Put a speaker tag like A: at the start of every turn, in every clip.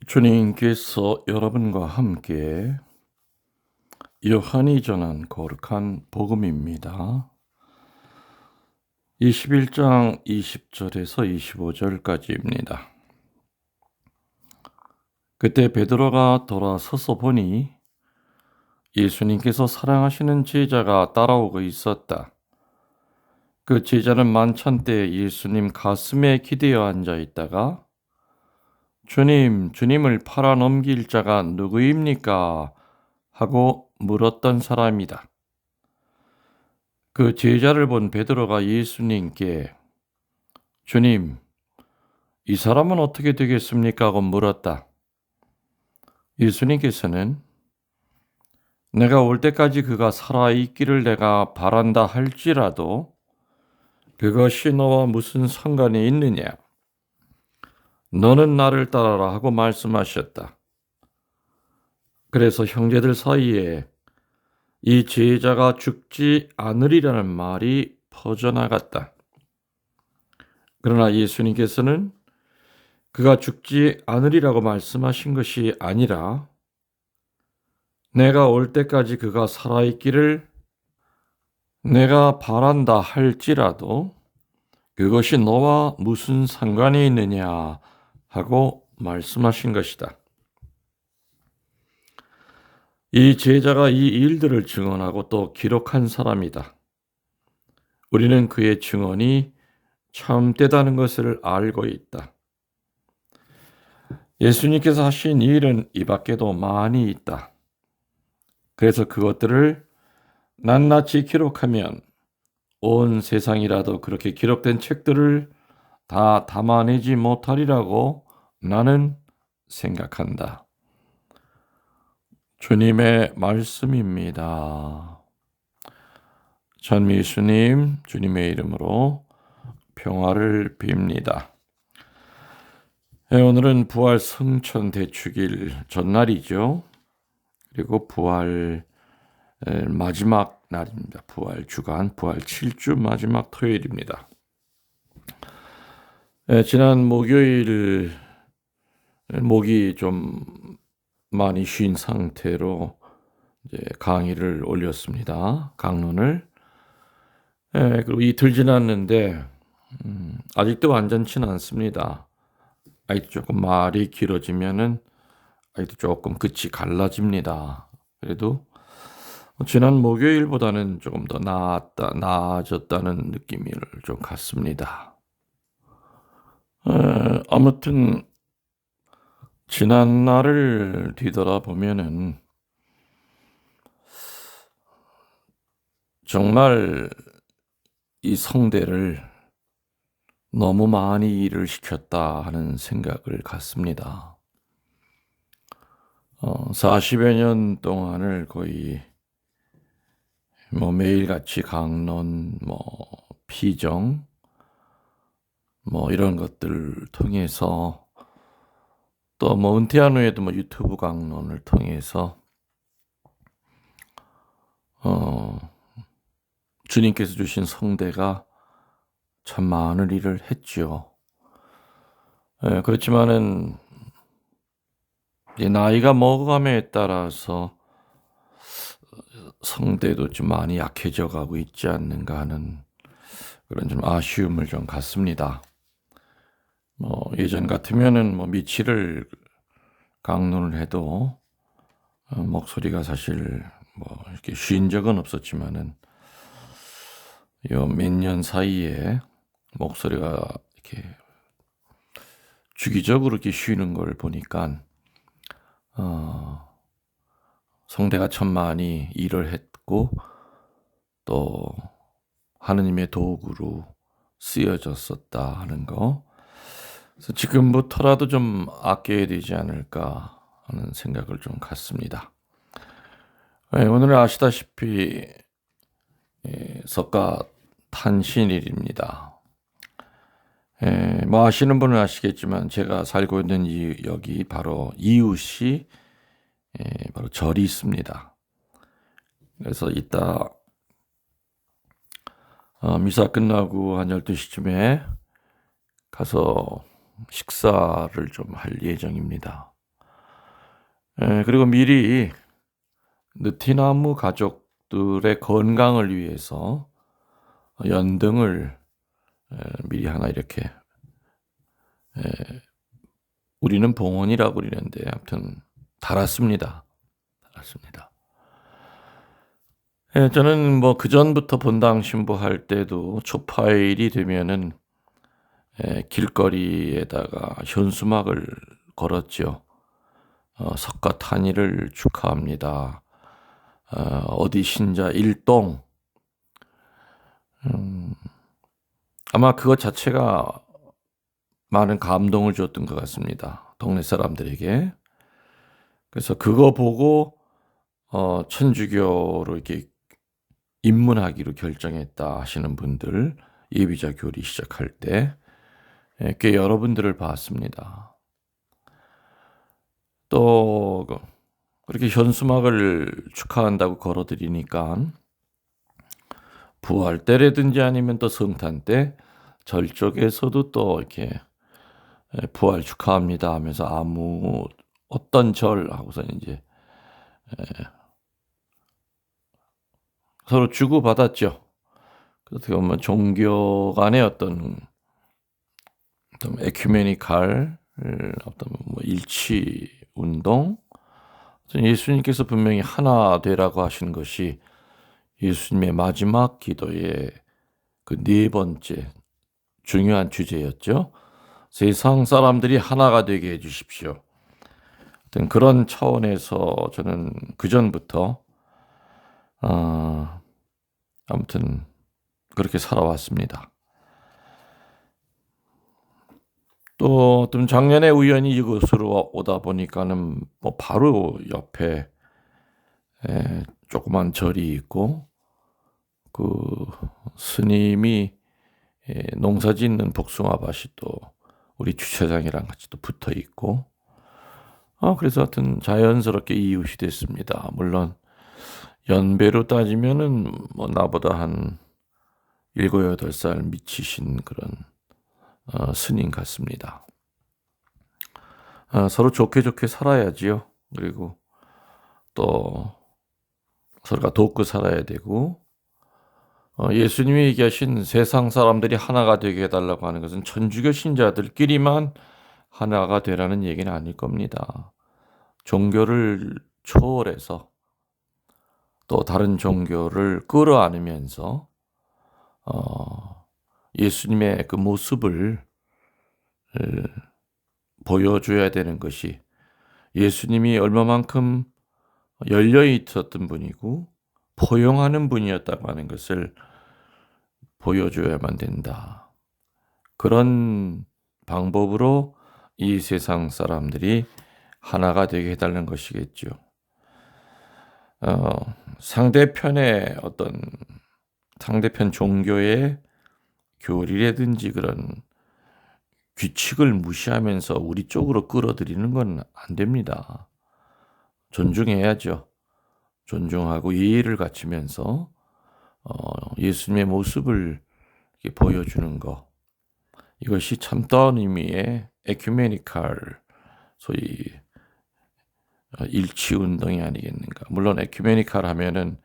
A: 주님께서 여러분과 함께 요한이 전한 거룩한 복음입니다. 21장 20절에서 25절까지입니다. 그때 베드로가 돌아서서 보니 예수님께서 사랑하시는 제자가 따라오고 있었다. 그 제자는 만찬 때 예수님 가슴에 기대어 앉아 있다가 주님을 팔아 넘길 자가 누구입니까? 하고 물었던 사람이다. 그 제자를 본 베드로가 예수님께 주님, 이 사람은 어떻게 되겠습니까? 하고 물었다. 예수님께서는 내가 올 때까지 그가 살아있기를 내가 바란다 할지라도 그것이 너와 무슨 상관이 있느냐? 너는 나를 따라라 하고 말씀하셨다. 그래서 형제들 사이에 이 제자가 죽지 않으리라는 말이 퍼져나갔다. 그러나 예수님께서는 그가 죽지 않으리라고 말씀하신 것이 아니라 내가 올 때까지 그가 살아있기를 내가 바란다 할지라도 그것이 너와 무슨 상관이 있느냐 하고 말씀하신 것이다. 이 제자가 이 일들을 증언하고 또 기록한 사람이다. 우리는 그의 증언이 참되다는 것을 알고 있다. 예수님께서 하신 일은 이 밖에도 많이 있다. 그래서 그것들을 낱낱이 기록하면 온 세상이라도 그렇게 기록된 책들을 다 담아내지 못하리라고 나는 생각한다. 주님의 말씀입니다. 전미수님, 주님의 이름으로 평화를 빕니다. 오늘은 부활 성천 대축일 전날이죠. 그리고 부활 마지막 날입니다. 부활 주간, 부활 7주 마지막 토요일입니다. 지난 목요일 목이 좀 많이 쉰 상태로 이제 강의를 올렸습니다. 강론을. 그리고 이틀 지났는데 아직도 완전치는 않습니다. 아직도 조금 말이 길어지면은 아직도 조금 끝이 갈라집니다. 그래도 지난 목요일보다는 조금 더 나아졌다는 느낌을 좀 갖습니다. 아무튼 지난 날을 뒤돌아보면은 정말 이 성대를 너무 많이 일을 시켰다 하는 생각을 갖습니다. 40여 년 동안을 거의 매일같이 강론, 피정, 이런 것들을 통해서 또 은퇴한 후에도 유튜브 강론을 통해서 주님께서 주신 성대가 참 많은 일을 했죠. 그렇지만은 나이가 먹어감에 따라서 성대도 좀 많이 약해져 가고 있지 않는가 하는 그런 좀 아쉬움을 좀 갖습니다. 예전 같으면은 미치를 강론을 해도 목소리가 사실 이렇게 쉰 적은 없었지만은 요 몇 년 사이에 목소리가 이렇게 주기적으로 이렇게 쉬는 걸 보니까 성대가 참 많이 일을 했고 또 하느님의 도구로 쓰여졌었다 하는 거. 그래서 지금부터라도 좀 아껴야 되지 않을까 하는 생각을 좀 갖습니다. 오늘 아시다시피 석가 탄신일입니다. 아시는 분은 아시겠지만 제가 살고 있는 여기 바로 이웃이 바로 절이 있습니다. 그래서 이따 미사 끝나고 한 12시쯤에 가서 식사를 좀 할 예정입니다. 그리고 미리 느티나무 가족들의 건강을 위해서 연등을 미리 하나 이렇게, 우리는 봉헌이라고 그러는데 아무튼 달았습니다. 달았습니다. 저는 뭐 그전부터 본당 신부할 때도 초파일이 되면은 길거리에다가 현수막을 걸었죠. 석가탄일을 축하합니다. 어디 신자 일동. 아마 그것 자체가 많은 감동을 줬던 것 같습니다. 동네 사람들에게. 그래서 그거 보고 천주교로 이렇게 입문하기로 결정했다 하시는 분들, 예비자 교리 시작할 때 꽤 여러분들을 봤습니다. 또 그렇게 현수막을 축하한다고 걸어드리니까 부활 때라든지 아니면 또 성탄 때 절 쪽에서도 또 이렇게 부활 축하합니다 하면서 아무 어떤 절 하고서 이제 서로 주고받았죠. 어떻게 보면 종교 간의 어떤 에큐메니칼 어떤 뭐 일치 운동, 예수님께서 분명히 하나 되라고 하신 것이 예수님의 마지막 기도의 그 네 번째 중요한 주제였죠. 세상 사람들이 하나가 되게 해주십시오. 그런 차원에서 저는 그전부터 아무튼 그렇게 살아왔습니다. 또 작년에 우연히 이곳으로 오다 보니까는 뭐 바로 옆에 조그만 절이 있고 그 스님이 농사 짓는 복숭아밭이 또 우리 주차장이랑 같이 또 붙어 있고, 그래서 하여튼 자연스럽게 이웃이 됐습니다. 물론 연배로 따지면은 뭐 나보다 한 7, 8살 미치신 그런 스님 같습니다. 서로 좋게 살아야지요. 그리고 또 서로가 돕고 살아야 되고, 예수님이 얘기하신 세상 사람들이 하나가 되게 해달라고 하는 것은 천주교 신자들끼리만 하나가 되라는 얘기는 아닐 겁니다. 종교를 초월해서 또 다른 종교를 끌어안으면서 예수님의 그 모습을 보여줘야 되는 것이, 예수님이 얼마만큼 열려 있었던 분이고 포용하는 분이었다고 하는 것을 보여줘야만 된다. 그런 방법으로 이 세상 사람들이 하나가 되게 해달라는 것이겠죠. 상대편의 어떤 상대편 종교의 교리라든지 그런 규칙을 무시하면서 우리 쪽으로 끌어들이는 건 안 됩니다. 존중해야죠. 존중하고 예의를 갖추면서 예수님의 모습을 이렇게 보여주는 것, 이것이 참다운 의미의 에큐메니칼, 소위 일치 운동이 아니겠는가. 물론 에큐메니칼 하면은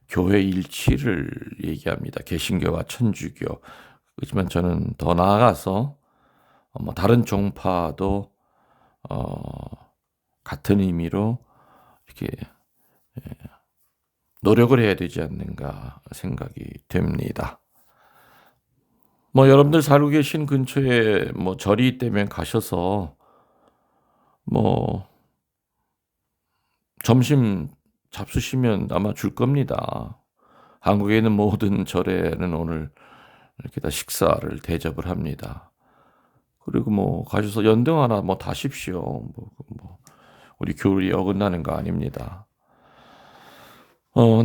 A: 교회 일치를 얘기합니다. 개신교와 천주교. 그렇지만 저는 더 나아가서 뭐 다른 종파도 같은 의미로 이렇게 노력을 해야 되지 않는가 생각이 됩니다. 뭐 여러분들 살고 계신 근처에 뭐 절이 있다면 가셔서 뭐 점심 잡수시면 아마 줄 겁니다. 한국에 있는 모든 절에는 오늘 이렇게 다 식사를 대접을 합니다. 그리고 뭐 가셔서 연등 하나 뭐 다십시오. 뭐 우리 교리 어긋나는 거 아닙니다.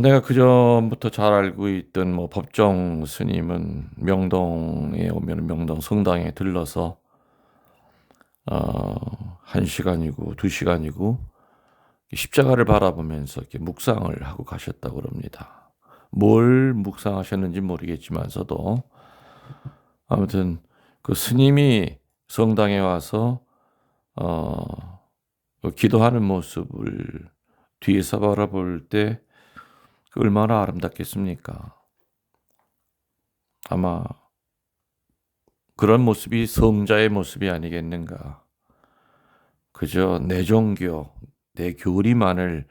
A: 내가 그전부터 잘 알고 있던 뭐 법정 스님은 명동에 오면 명동 성당에 들러서 1시간이고 2시간이고 십자가를 바라보면서 이렇게 묵상을 하고 가셨다고 그럽니다. 뭘 묵상하셨는지 모르겠지만서도 아무튼 그 스님이 성당에 와서 기도하는 모습을 뒤에서 바라볼 때 얼마나 아름답겠습니까? 아마 그런 모습이 성자의 모습이 아니겠는가. 그저 내 종교, 내 교리만을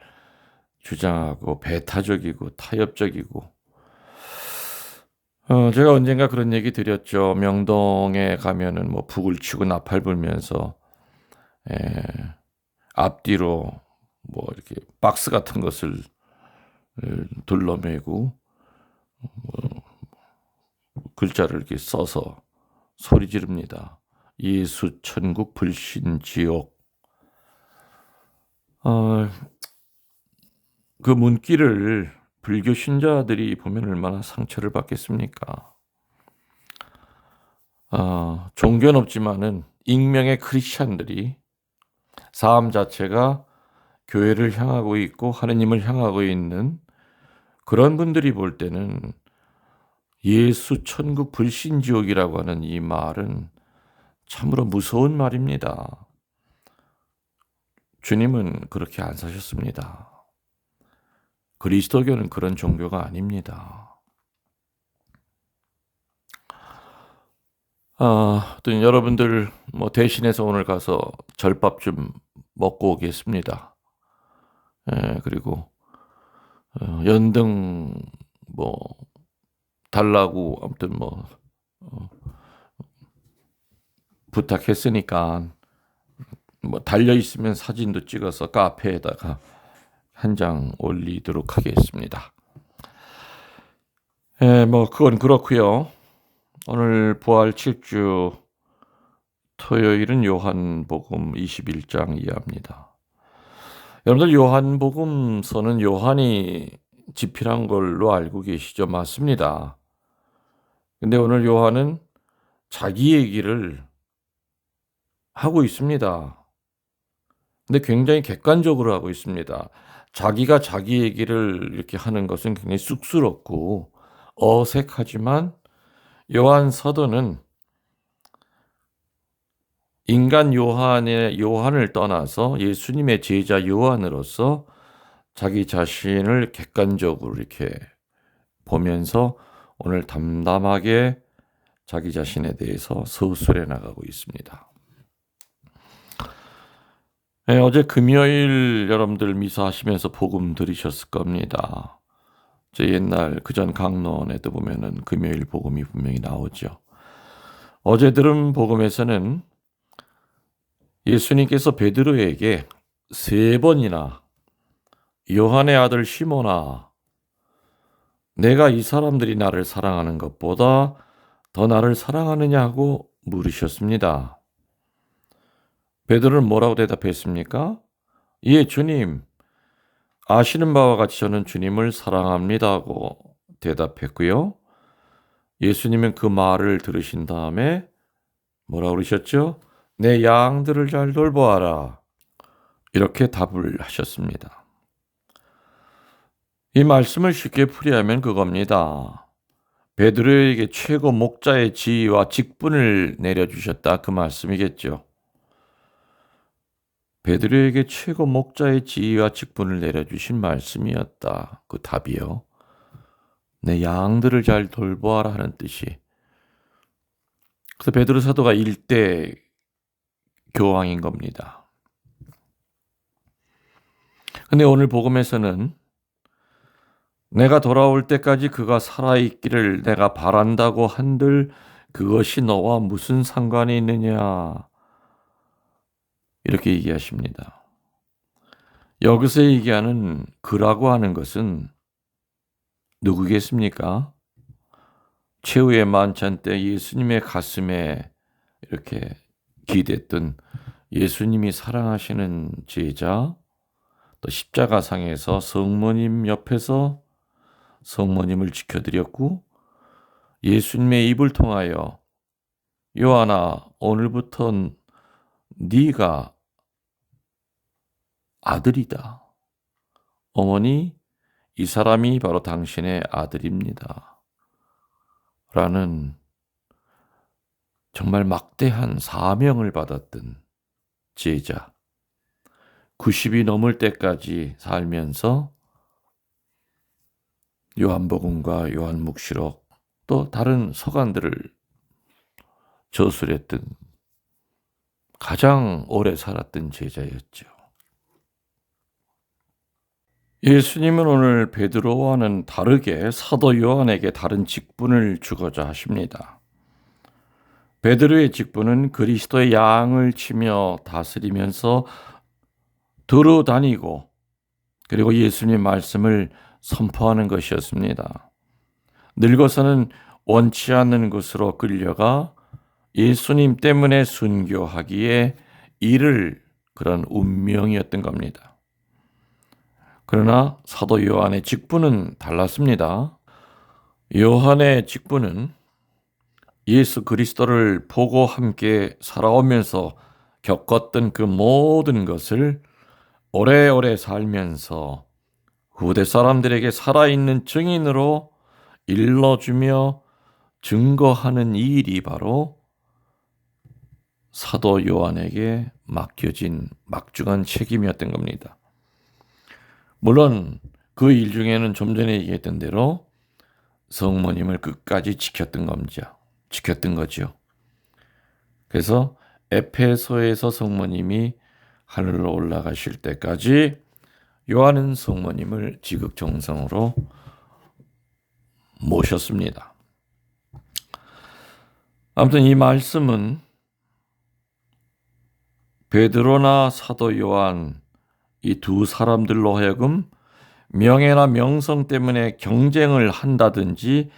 A: 주장하고 배타적이고 타협적이고 제가 언젠가 그런 얘기 드렸죠. 명동에 가면은 뭐 북을 치고 나팔 불면서 에, 앞뒤로 뭐 이렇게 박스 같은 것을 둘러매고 글자를 이렇게 써서 소리 지릅니다. 예수 천국 불신 지옥. 어, 그 문구를 불교 신자들이 보면 얼마나 상처를 받겠습니까? 종교는 없지만은 익명의 크리스찬들이 삶 자체가 교회를 향하고 있고 하느님을 향하고 있는 그런 분들이 볼 때는 예수 천국 불신지옥이라고 하는 이 말은 참으로 무서운 말입니다. 주님은 그렇게 안 사셨습니다. 그리스도교는 그런 종교가 아닙니다. 또 여러분들 뭐 대신해서 오늘 가서 절밥 좀 먹고 오겠습니다. 그리고 연등 뭐 달라고 아무튼 뭐 부탁했으니까 뭐 달려 있으면 사진도 찍어서 카페에다가 한 장 올리도록 하겠습니다. 뭐 그건 그렇고요. 오늘 부활 7주 토요일은 요한복음 21장 이하입니다. 여러분들 요한복음서는 요한이 집필한 걸로 알고 계시죠? 맞습니다. 근데 오늘 요한은 자기 얘기를 하고 있습니다. 근데 굉장히 객관적으로 하고 있습니다. 자기가 자기 얘기를 이렇게 하는 것은 굉장히 쑥스럽고 어색하지만 요한 서도는 인간 요한을 떠나서 예수님의 제자 요한으로서 자기 자신을 객관적으로 이렇게 보면서 오늘 담담하게 자기 자신에 대해서 서술해 나가고 있습니다. 어제 금요일 여러분들 미사하시면서 복음 들으셨을 겁니다. 제 옛날 그전 강론에도 보면은 금요일 복음이 분명히 나오죠. 어제 들은 복음에서는 예수님께서 베드로에게 3번이나 요한의 아들 시몬아, 내가 이 사람들이 나를 사랑하는 것보다 더 나를 사랑하느냐고 물으셨습니다. 베드로는 뭐라고 대답했습니까? 예, 주님. 아시는 바와 같이 저는 주님을 사랑합니다고 대답했고요. 예수님은 그 말을 들으신 다음에 뭐라고 그러셨죠? 내 양들을 잘 돌보아라. 이렇게 답을 하셨습니다. 이 말씀을 쉽게 풀이하면 그겁니다. 베드로에게 최고 목자의 지위와 직분을 내려주셨다. 그 말씀이겠죠. 베드로에게 최고 목자의 지위와 직분을 내려주신 말씀이었다. 그 답이요. 내 양들을 잘 돌보아라 하는 뜻이. 그래서 베드로 사도가 일대 교황인 겁니다. 근데 오늘 복음에서는 내가 돌아올 때까지 그가 살아있기를 내가 바란다고 한들 그것이 너와 무슨 상관이 있느냐. 이렇게 얘기하십니다. 여기서 얘기하는 그라고 하는 것은 누구겠습니까? 최후의 만찬 때 예수님의 가슴에 이렇게 기댔던 예수님이 사랑하시는 제자, 또 십자가상에서 성모님 옆에서 성모님을 지켜드렸고 예수님의 입을 통하여 요한아, 오늘부터 네가 아들이다. 어머니, 이 사람이 바로 당신의 아들입니다. 라는 정말 막대한 사명을 받았던 제자. 90이 넘을 때까지 살면서 요한복음과 요한묵시록 또 다른 서간들을 저술했던 가장 오래 살았던 제자였죠. 예수님은 오늘 베드로와는 다르게 사도 요한에게 다른 직분을 주고자 하십니다. 베드로의 직분은 그리스도의 양을 치며 다스리면서 들어다니고 그리고 예수님의 말씀을 선포하는 것이었습니다. 늙어서는 원치 않는 곳으로 끌려가 예수님 때문에 순교하기에 이를 그런 운명이었던 겁니다. 그러나 사도 요한의 직분은 달랐습니다. 요한의 직분은 예수 그리스도를 보고 함께 살아오면서 겪었던 그 모든 것을 오래오래 살면서 후대 사람들에게 살아있는 증인으로 일러주며 증거하는 이 일이 바로 사도 요한에게 맡겨진 막중한 책임이었던 겁니다. 물론 그 일 중에는 좀 전에 얘기했던 대로 성모님을 끝까지 지켰던 거죠. 그래서 에페소에서 성모님이 하늘로 올라가실 때까지 요한은 성모님을 지극정성으로 모셨습니다. 아무튼 이 말씀은 베드로나 사도 요한 이 두 사람들로 하여금 명예나 명성 때문에 경쟁을 한다든지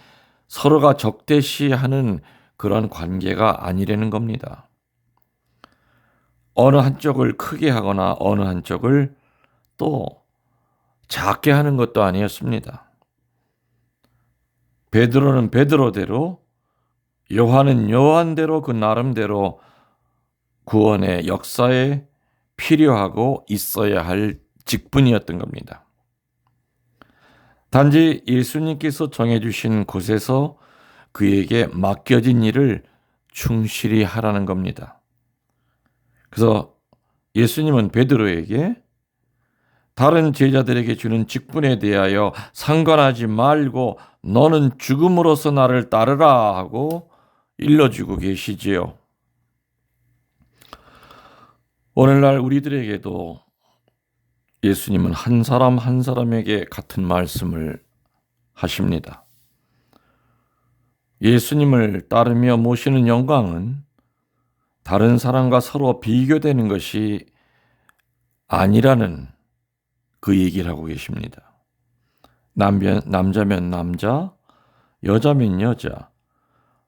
A: 서로가 적대시하는 그런 관계가 아니라는 겁니다. 어느 한쪽을 크게 하거나 어느 한쪽을 또 작게 하는 것도 아니었습니다. 베드로는 베드로대로, 요한은 요한대로 그 나름대로 구원의 역사에 필요하고 있어야 할 직분이었던 겁니다. 단지 예수님께서 정해주신 곳에서 그에게 맡겨진 일을 충실히 하라는 겁니다. 그래서 예수님은 베드로에게 다른 제자들에게 주는 직분에 대하여 상관하지 말고 너는 죽음으로써 나를 따르라 하고 일러주고 계시지요. 오늘날 우리들에게도 예수님은 한 사람 한 사람에게 같은 말씀을 하십니다. 예수님을 따르며 모시는 영광은 다른 사람과 서로 비교되는 것이 아니라는 그 얘기를 하고 계십니다. 남자면 남자, 여자면 여자,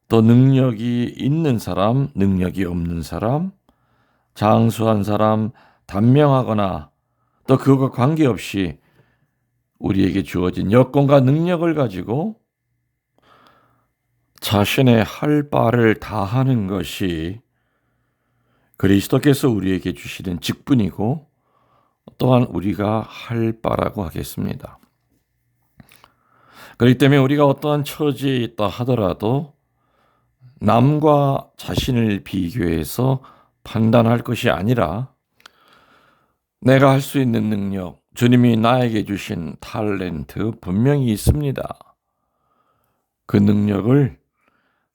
A: 또 능력이 있는 사람, 능력이 없는 사람, 장수한 사람, 단명하거나 또 그것과 관계없이 우리에게 주어진 여건과 능력을 가지고 자신의 할 바를 다하는 것이 그리스도께서 우리에게 주시는 직분이고 또한 우리가 할 바라고 하겠습니다. 그렇기 때문에 우리가 어떠한 처지에 있다 하더라도 남과 자신을 비교해서 판단할 것이 아니라 내가 할 수 있는 능력, 주님이 나에게 주신 탤런트 분명히 있습니다. 그 능력을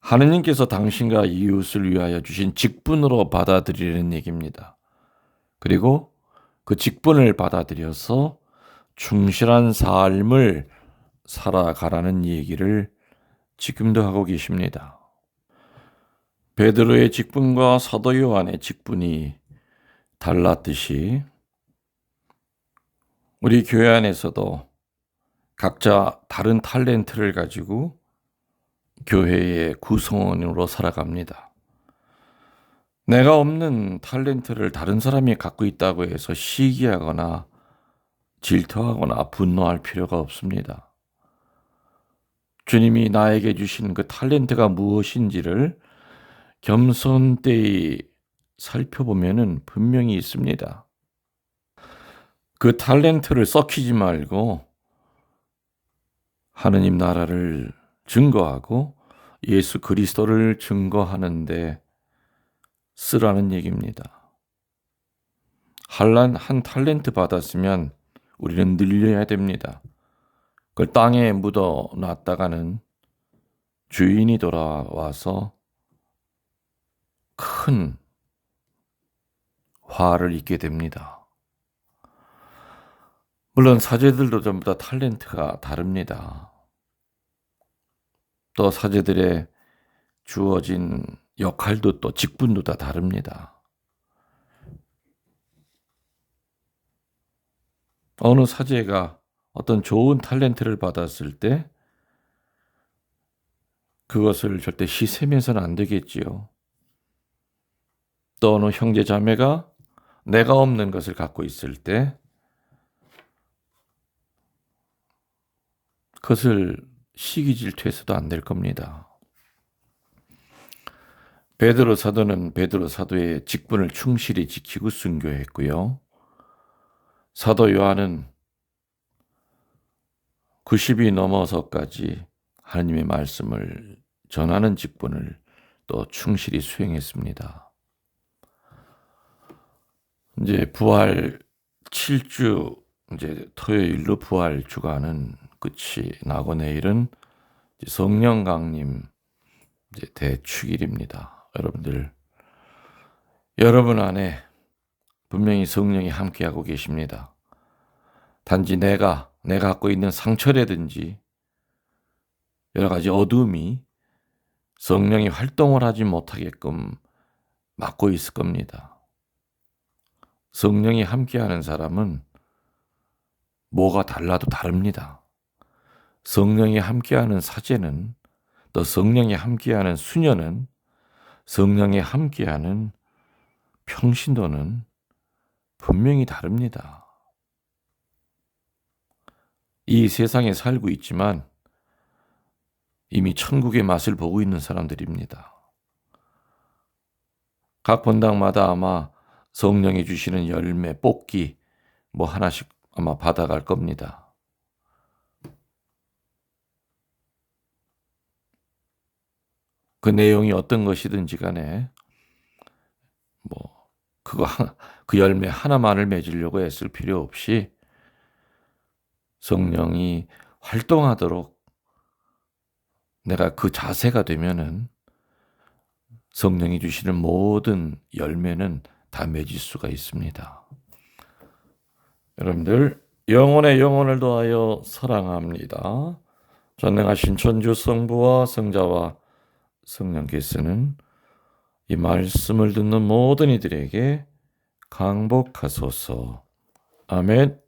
A: 하느님께서 당신과 이웃을 위하여 주신 직분으로 받아들이는 얘기입니다. 그리고 그 직분을 받아들여서 충실한 삶을 살아가라는 얘기를 지금도 하고 계십니다. 베드로의 직분과 사도 요한의 직분이 달랐듯이 우리 교회 안에서도 각자 다른 탤런트를 가지고 교회의 구성원으로 살아갑니다. 내가 없는 탤런트를 다른 사람이 갖고 있다고 해서 시기하거나 질투하거나 분노할 필요가 없습니다. 주님이 나에게 주신 그 탤런트가 무엇인지를 겸손되이 살펴보면 분명히 있습니다. 그 탤런트를 썩히지 말고 하느님 나라를 증거하고 예수 그리스도를 증거하는데 쓰라는 얘기입니다. 한 탈렌트 받았으면 우리는 늘려야 됩니다. 그걸 땅에 묻어 놨다가는 주인이 돌아와서 큰 화를 입게 됩니다. 물론 사제들도 전부 다 탈렌트가 다릅니다. 또 사제들의 주어진 역할도 또 직분도 다 다릅니다. 어느 사제가 어떤 좋은 탤런트를 받았을 때 그것을 절대 시샘해서는 안 되겠지요. 또 어느 형제 자매가 내가 없는 것을 갖고 있을 때 그것을 시기 질투해서도 안 될 겁니다. 베드로 사도는 베드로 사도의 직분을 충실히 지키고 순교했고요. 사도 요한은 90이 넘어서까지 하나님의 말씀을 전하는 직분을 또 충실히 수행했습니다. 이제 부활 7주 이제 토요일로 부활 주간은 끝이 나고 내일은 성령 강림 이제 대축일입니다. 여러분 안에 분명히 성령이 함께하고 계십니다. 단지 내가 갖고 있는 상처라든지 여러 가지 어둠이 성령이 활동을 하지 못하게끔 막고 있을 겁니다. 성령이 함께하는 사람은 뭐가 달라도 다릅니다. 성령이 함께하는 사제는 또 성령이 함께하는 수녀는 성령이 함께하는 평신도는 분명히 다릅니다. 이 세상에 살고 있지만 이미 천국의 맛을 보고 있는 사람들입니다. 각 본당마다 아마 성령이 주시는 열매, 뽑기 뭐 하나씩 아마 받아갈 겁니다. 그 내용이 어떤 것이든지 간에 그 열매 하나만을 맺으려고 애쓸 필요 없이 성령이 활동하도록 내가 그 자세가 되면은 성령이 주시는 모든 열매는 다 맺을 수가 있습니다. 여러분들 영혼의 영혼을 더하여 사랑합니다. 전능하신 천주 성부와 성자와 성령께서는 이 말씀을 듣는 모든 이들에게 강복하소서. 아멘.